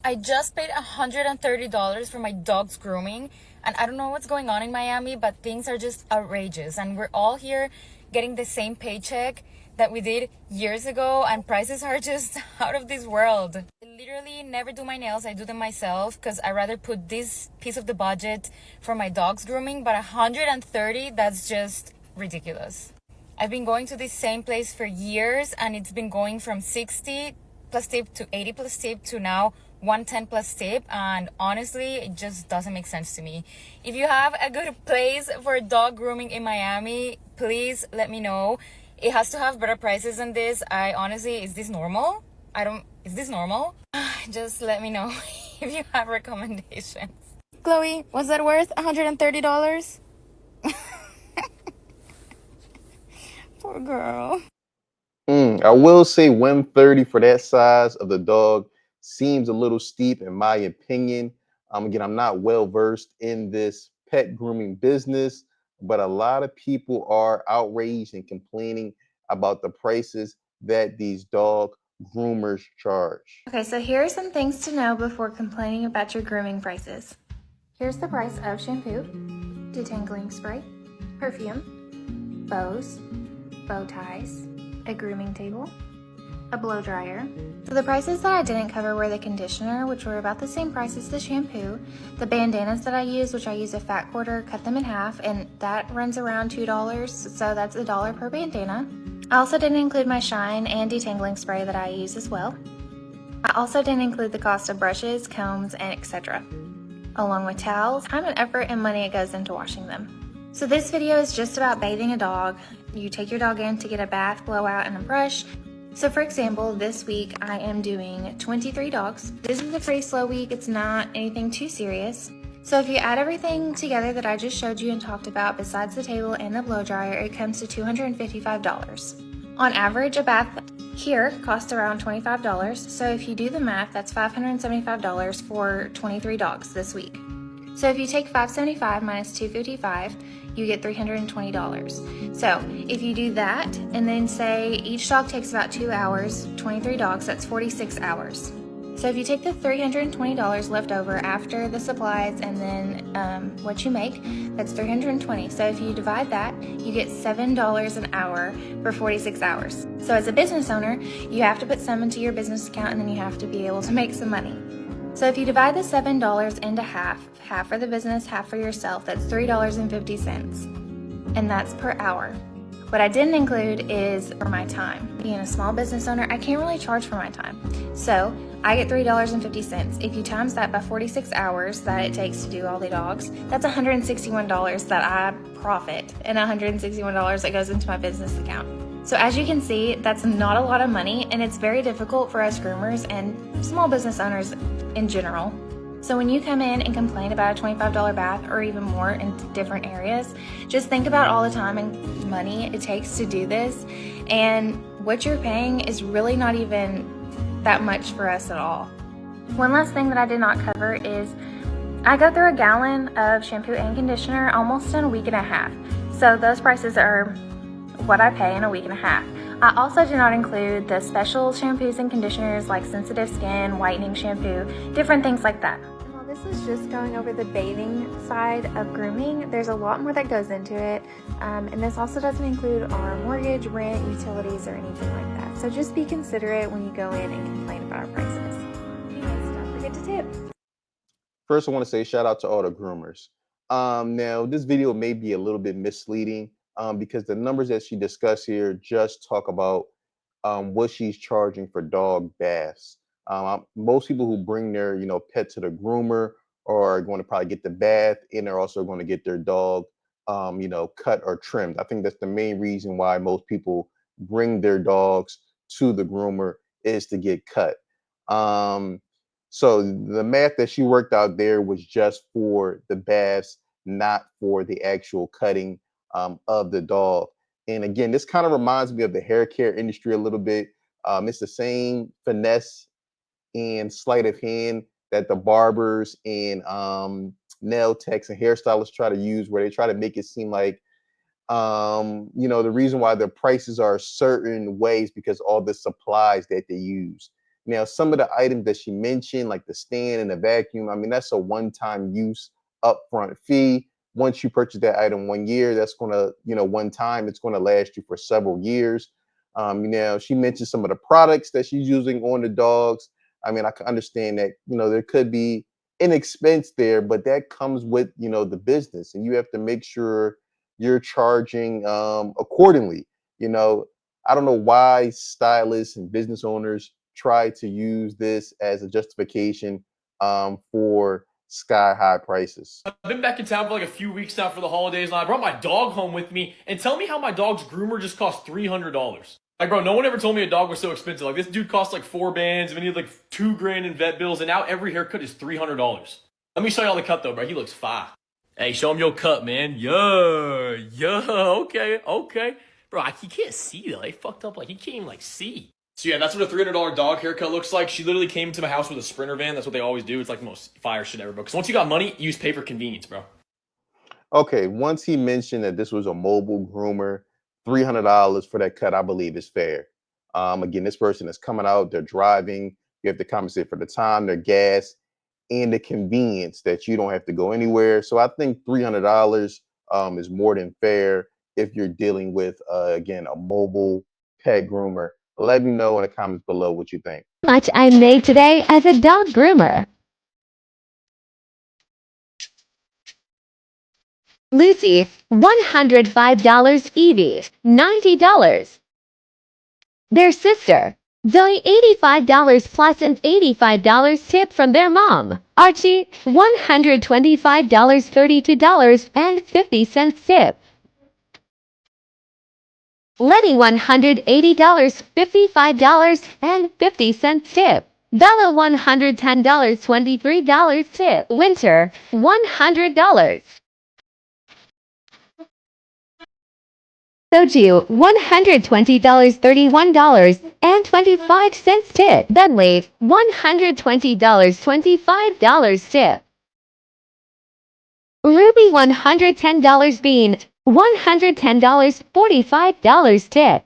I just paid $130 for my dog's grooming, and I don't know what's going on in Miami, but things are just outrageous. And we're all here getting the same paycheck that we did years ago, and prices are just out of this world. I literally never do my nails, I do them myself because I rather put this piece of the budget for my dog's grooming, but 130, that's just ridiculous. I've been going to this same place for years, and it's been going from 60 plus tip to 80 plus tip to now 110 plus tip, and honestly it just doesn't make sense to me. If you have a good place for dog grooming in Miami, please let me know. It has to have better prices than this. I honestly, is this normal? Is this normal? Just let me know if you have recommendations. Chloe, was that worth $130? Poor girl. I will say 130 for that size of the dog seems a little steep in my opinion. Again, I'm not well versed in this pet grooming business, but a lot of people are outraged and complaining about the prices that these dog groomers charge. Okay, so here are some things to know before complaining about your grooming prices. Here's the price of shampoo, detangling spray, perfume, bows, bow ties, a grooming table, a blow dryer. So the prices that I didn't cover were the conditioner, which were about the same price as the shampoo, the bandanas that I use, which I use a fat quarter, cut them in half, and that runs around $2, so that's $1 per bandana. I also didn't include my shine and detangling spray that I use as well. I also didn't include the cost of brushes, combs, and etc. Along with towels, time and effort and money it goes into washing them. So this video is just about bathing a dog. You take your dog in to get a bath, blowout, and a brush. So for example, this week I am doing 23 dogs. This is a pretty slow week, it's not anything too serious. So if you add everything together that I just showed you and talked about besides the table and the blow dryer, it comes to $255. On average, a bath here costs around $25, so if you do the math, that's $575 for 23 dogs this week. So if you take $575 minus $255, you get $320. So if you do that, and then say each dog takes about 2 hours, 23 dogs, that's 46 hours. So if you take the $320 left over after the supplies and then what you make, that's $320. So if you divide that, you get $7 an hour for 46 hours. So as a business owner, you have to put some into your business account and then you have to be able to make some money. So if you divide the $7 into half for the business, half for yourself, that's $3.50. And that's per hour. What I didn't include is for my time. Being a small business owner, I can't really charge for my time. So I get $3.50. If you times that by 46 hours that it takes to do all the dogs, that's $161 that I profit and $161 that goes into my business account. So as you can see, that's not a lot of money, and it's very difficult for us groomers and small business owners in general. So when you come in and complain about a $25 bath or even more in different areas, just think about all the time and money it takes to do this, and what you're paying is really not even that much for us at all. One last thing that I did not cover is I go through a gallon of shampoo and conditioner almost in a week and a half. So those prices are what I pay in a week and a half. I also do not include the special shampoos and conditioners like sensitive skin, whitening shampoo, different things like that. And while this is just going over the bathing side of grooming, there's a lot more that goes into it. And this also doesn't include our mortgage, rent, utilities, or anything like that. So just be considerate when you go in and complain about our prices. Anyways, don't forget to tip. First, I want to say shout out to all the groomers. Now, this video may be a little bit misleading because the numbers that she discussed here just talk about what she's charging for dog baths. Most people who bring their pet to the groomer are going to probably get the bath, and they're also going to get their dog cut or trimmed. I think that's the main reason why most people bring their dogs to the groomer is to get cut. Um, so the math that she worked out there was just for the baths, not for the actual cutting of the dog. And again, this kind of reminds me of the hair care industry a little bit. It's the same finesse and sleight of hand that the barbers and nail techs and hairstylists try to use, where they try to make it seem like the reason why the prices are certain ways because all the supplies that they use. Now, some of the items that she mentioned, like the stand and the vacuum, I mean, that's a one-time use upfront fee. Once you purchase that item 1 year, that's going to, one time, it's going to last you for several years. She mentioned some of the products that she's using on the dogs. I mean, I can understand that, there could be an expense there, but that comes with, the business, and you have to make sure you're charging accordingly. I don't know why stylists and business owners try to use this as a justification for sky high prices. I've been back in town for like a few weeks now for the holidays, and I brought my dog home with me. And tell me how my dog's groomer just cost $300. Like, bro, no one ever told me a dog was so expensive. Like, this dude cost like 4 bands, and then he had like $2,000 in vet bills, and now every haircut is $300. Let me show y'all the cut though, bro. He looks fire. Hey, show him your cut, man. Yeah, okay. Bro, he can't see though. They fucked up, like he can't even like see. So yeah, that's what a $300 dog haircut looks like. She literally came to my house with a Sprinter van. That's what they always do. It's like the most fire shit ever, bro. Because once you got money, use pay for convenience, bro. Okay, once he mentioned that this was a mobile groomer, $300 for that cut, I believe is fair. Again, this person is coming out, they're driving, you have to compensate for the time, their gas, and the convenience that you don't have to go anywhere. So I think $300 is more than fair if you're dealing with, again, a mobile pet groomer. Let me know in the comments below what you think. Much I made today as a dog groomer. Lucy, $105. Evie, $90. Their sister, Zoe, $85 plus an $85 tip from their mom. Archie, $125, $32.50 tip. Letty, $180, $55.50 tip. Bella, $110, $23 tip. Winter, $100. Soju, $120, $31.25 tip. Bentley, $120, $25 tip. Ruby, $110. Bean, $110, $45 tip.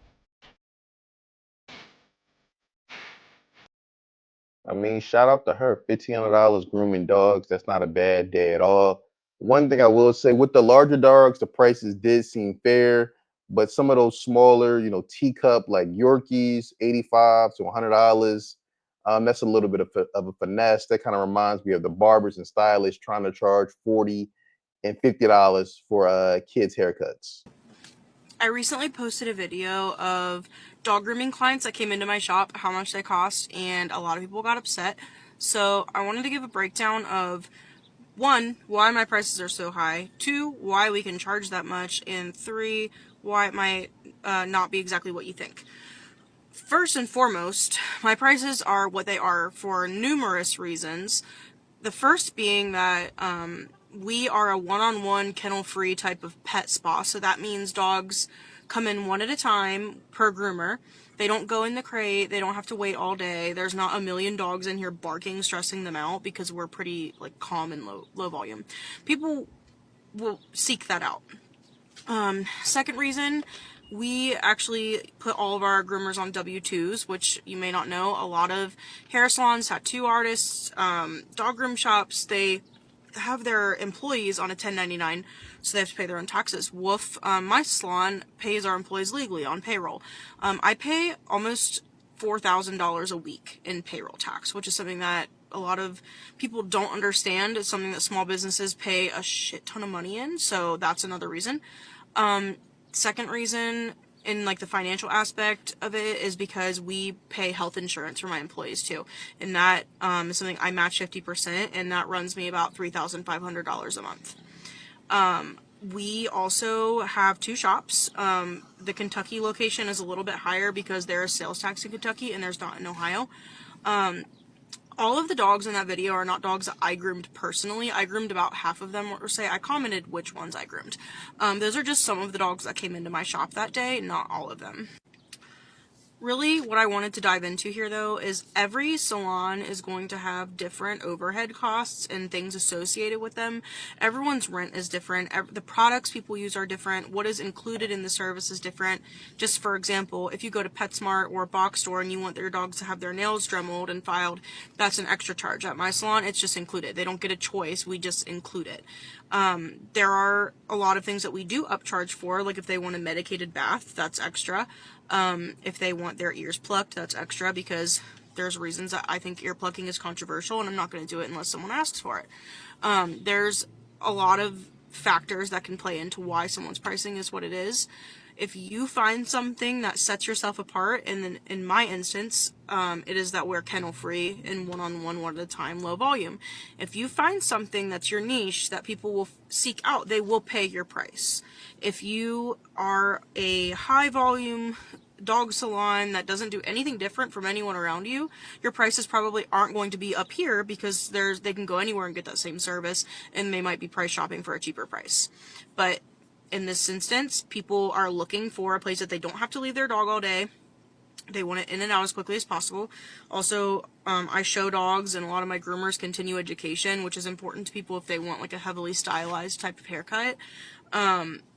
I mean, shout out to her. $1,500 grooming dogs. That's not a bad day at all. One thing I will say, with the larger dogs, the prices did seem fair, but some of those smaller, teacup like Yorkies, $85 to $100. That's a little bit of a finesse. That kind of reminds me of the barbers and stylists trying to charge $40 and $50 for kids' haircuts. I recently posted a video of dog grooming clients that came into my shop, how much they cost, and a lot of people got upset. So I wanted to give a breakdown of 1, why my prices are so high, 2, why we can charge that much, and 3, why it might not be exactly what you think. First and foremost, my prices are what they are for numerous reasons. The first being that we are a one-on-one kennel-free type of pet spa, so that means dogs come in one at a time per groomer. They don't go in the crate, they don't have to wait all day. There's not a million dogs in here barking, stressing them out, because we're pretty calm and low volume. People will seek that out. Second reason, we actually put all of our groomers on W-2s, which you may not know. A lot of hair salons, tattoo artists, dog groom shops, they have their employees on a 1099, so they have to pay their own taxes. Woof, my salon pays our employees legally on payroll. I pay almost $4,000 a week in payroll tax, which is something that a lot of people don't understand. It's something that small businesses pay a shit ton of money in, so that's another reason. Second reason, in the financial aspect of it, is because we pay health insurance for my employees too, and that is something I match 50%, and that runs me about $3,500 a month. We also have 2 shops. The Kentucky location is a little bit higher because there is sales tax in Kentucky and there's not in Ohio. All of the dogs in that video are not dogs that I groomed personally. I groomed about half of them, or say I commented which ones I groomed. Those are just some of the dogs that came into my shop that day, not all of them. Really, what I wanted to dive into here, though, is every salon is going to have different overhead costs and things associated with them. Everyone's rent is different. The products people use are different. What is included in the service is different. Just for example, if you go to PetSmart or a box store and you want your dogs to have their nails dremeled and filed, that's an extra charge. At my salon, it's just included. They don't get a choice. We just include it. There are a lot of things that we do upcharge for, like if they want a medicated bath, that's extra. If they want their ears plucked, that's extra, because there's reasons that I think ear plucking is controversial and I'm not going to do it unless someone asks for it. There's a lot of factors that can play into why someone's pricing is what it is. If you find something that sets yourself apart, and then in my instance, it is that we're kennel free and one-on-one, one at a time, low volume. If you find something that's your niche that people will seek out, they will pay your price. If you are a high volume dog salon that doesn't do anything different from anyone around you, your prices probably aren't going to be up here, because they can go anywhere and get that same service, and they might be price shopping for a cheaper price. But in this instance, people are looking for a place that they don't have to leave their dog all day. They want it in and out as quickly as possible. Also, I show dogs, and a lot of my groomers continue education, which is important to people if they want like a heavily stylized type of haircut.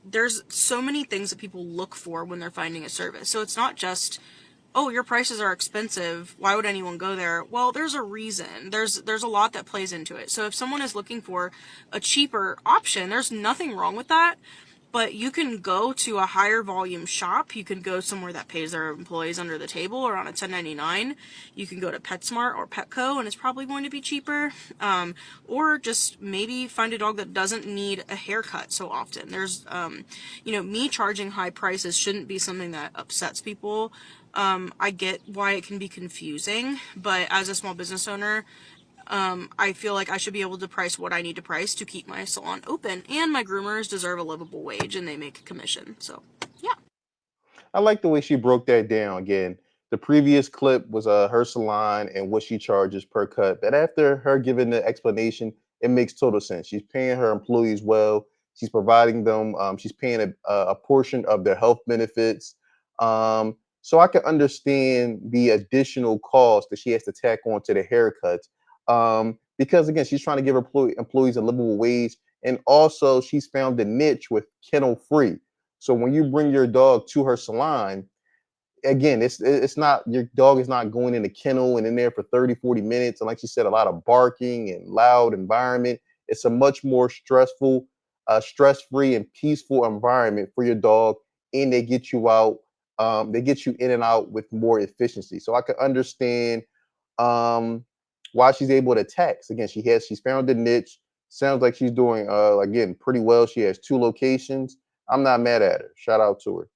There's so many things that people look for when they're finding a service. So it's not just, oh, your prices are expensive, why would anyone go there? Well, there's a reason. There's a lot that plays into it. So if someone is looking for a cheaper option, there's nothing wrong with that. But you can go to a higher volume shop. You can go somewhere that pays their employees under the table or on a 1099. You can go to PetSmart or Petco, and it's probably going to be cheaper. Or just maybe find a dog that doesn't need a haircut so often. There's, me charging high prices shouldn't be something that upsets people. I get why it can be confusing, but as a small business owner, I feel like I should be able to price what I need to price to keep my salon open, and my groomers deserve a livable wage and they make a commission. So, yeah. I like the way she broke that down. Again, the previous clip was her salon and what she charges per cut. But after her giving the explanation, it makes total sense. She's paying her employees well. She's providing them. She's paying a portion of their health benefits. So I can understand the additional cost that she has to tack on to the haircuts. Because again, she's trying to give employees a livable wage, and also she's found a niche with kennel free. So when you bring your dog to her salon, again, it's not, your dog is not going in the kennel and in there for 30-40 minutes, and like she said, a lot of barking and loud environment. It's a much more stress-free and peaceful environment for your dog, and they get you out, they get you in and out with more efficiency. So I can understand why she's able to tax. Again, she's found a niche. Sounds like she's doing again pretty well. She has 2 locations. I'm not mad at her. Shout out to her.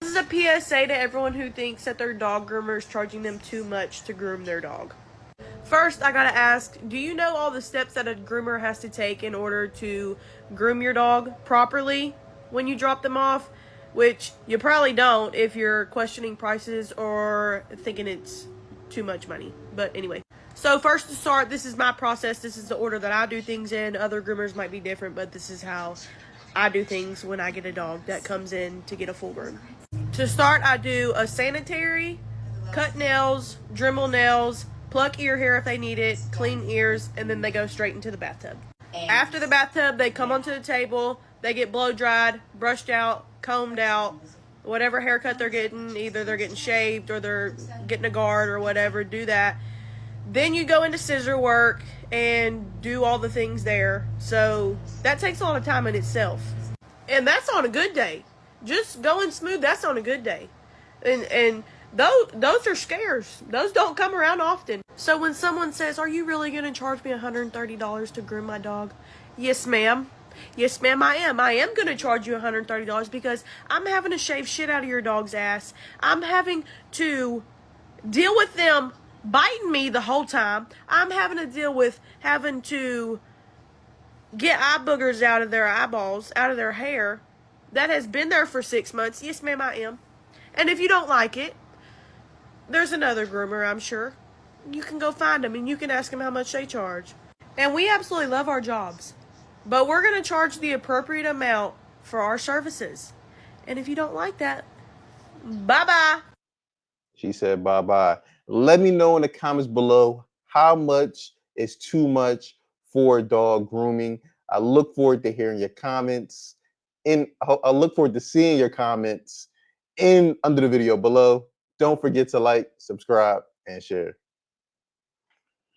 This is a PSA to everyone who thinks that their dog groomer is charging them too much to groom their dog. First, I gotta ask, do you know all the steps that a groomer has to take in order to groom your dog properly when you drop them off? Which you probably don't if you're questioning prices or thinking it's too much money. But anyway. So first to start, this is my process. This is the order that I do things in. Other groomers might be different, but this is how I do things when I get a dog that comes in to get a full groom. To start, I do a sanitary, cut nails, Dremel nails, pluck ear hair if they need it, clean ears, and then they go straight into the bathtub. After the bathtub, they come onto the table, they get blow dried, brushed out, combed out, whatever haircut they're getting, either they're getting shaved or they're getting a guard or whatever, do that. Then you go into scissor work and do all the things there. So that takes a lot of time in itself. And that's on a good day. Just going smooth, that's on a good day. And those are scarce. Those don't come around often. So when someone says, are you really going to charge me $130 to groom my dog? Yes, ma'am. Yes, ma'am, I am. I am going to charge you $130 because I'm having to shave shit out of your dog's ass. I'm having to deal with them biting me the whole time. I'm having to deal with having to get eye boogers out of their eyeballs, out of their hair. That has been there for 6 months. Yes, ma'am, I am. And if you don't like it, there's another groomer, I'm sure. You can go find them and you can ask them how much they charge. And we absolutely love our jobs. But we're going to charge the appropriate amount for our services. And if you don't like that, bye-bye. She said bye-bye. Let me know in the comments below how much is too much for dog grooming. I look forward to hearing your comments. I look forward to seeing your comments under the video below. Don't forget to like, subscribe, and share.